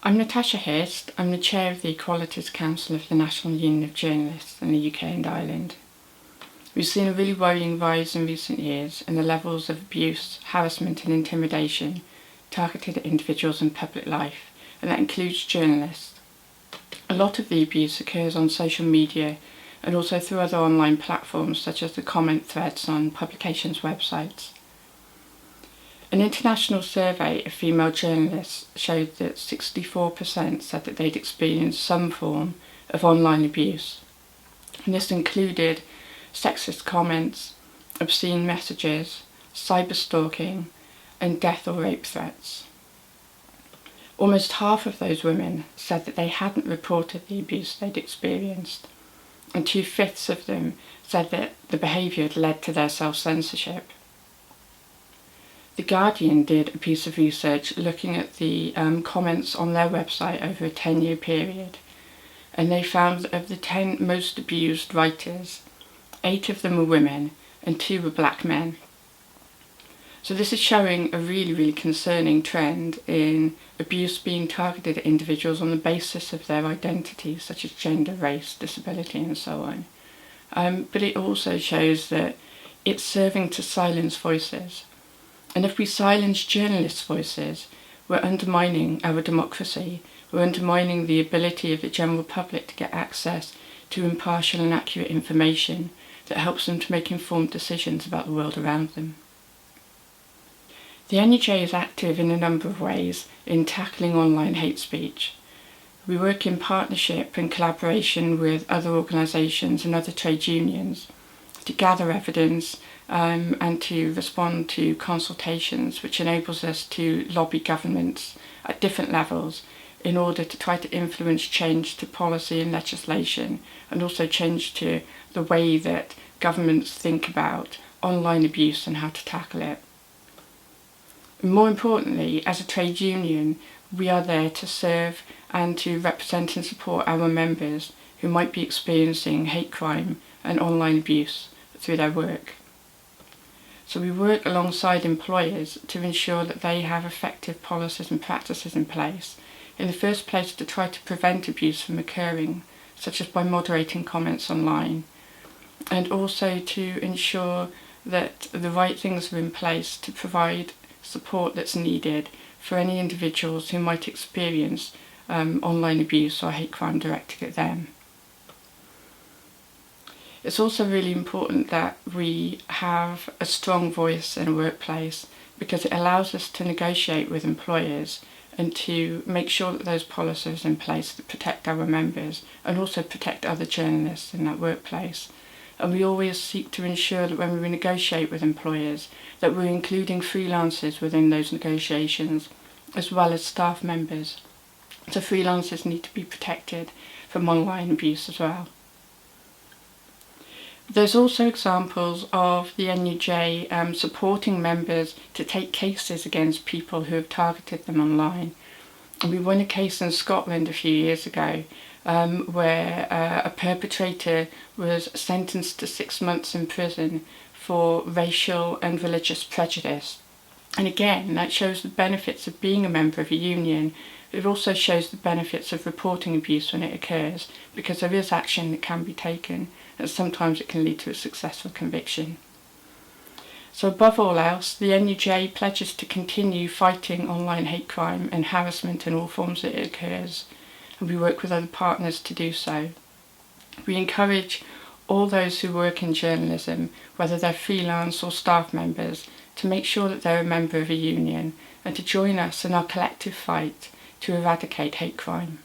I'm Natasha Hirst. I'm the Chair of the Equalities Council of the National Union of Journalists in the UK and Ireland. We've seen a really worrying rise in recent years in the levels of abuse, harassment and intimidation targeted at individuals in public life, and that includes journalists. A lot of the abuse occurs on social media and also through other online platforms such as the comment threads on publications' websites. An international survey of female journalists showed that 64% said that they'd experienced some form of online abuse. And this included sexist comments, obscene messages, cyberstalking, and death or rape threats. Almost half of those women said that they hadn't reported the abuse they'd experienced, and 2/5 of them said that the behaviour had led to their self-censorship. The Guardian did a piece of research looking at the comments on their website over a 10-year period, and they found that of the 10 most abused writers, 8 of them were women and 2 were black men. So this is showing a really concerning trend in abuse being targeted at individuals on the basis of their identity, such as gender, race, disability and so on. But it also shows that it's serving to silence voices. And if we silence journalists' voices, we're undermining our democracy, we're undermining the ability of the general public to get access to impartial and accurate information that helps them to make informed decisions about the world around them. The NUJ is active in a number of ways in tackling online hate speech. We work in partnership and collaboration with other organisations and other trade unions to gather evidence and to respond to consultations, which enables us to lobby governments at different levels in order to try to influence change to policy and legislation, and also change to the way that governments think about online abuse and how to tackle it. More importantly, as a trade union, we are there to serve and to represent and support our members who might be experiencing hate crime and online abuse through their work. So we work alongside employers to ensure that they have effective policies and practices in place, in the first place to try to prevent abuse from occurring, such as by moderating comments online, and also to ensure that the right things are in place to provide support that's needed for any individuals who might experience online abuse or hate crime directed at them. It's also really important that we have a strong voice in a workplace, because it allows us to negotiate with employers and to make sure that those policies are in place that protect our members and also protect other journalists in that workplace. And we always seek to ensure that when we negotiate with employers that we're including freelancers within those negotiations as well as staff members. So freelancers need to be protected from online abuse as well. There's also examples of the NUJ supporting members to take cases against people who have targeted them online. And we won a case in Scotland a few years ago where a perpetrator was sentenced to 6 months in prison for racial and religious prejudice. And again, that shows the benefits of being a member of a union. It also shows the benefits of reporting abuse when it occurs, because there is action that can be taken, and sometimes it can lead to a successful conviction. So above all else, the NUJ pledges to continue fighting online hate crime and harassment in all forms that it occurs, and we work with other partners to do so. We encourage all those who work in journalism, whether they're freelance or staff members, to make sure that they're a member of a union and to join us in our collective fight to eradicate hate crime.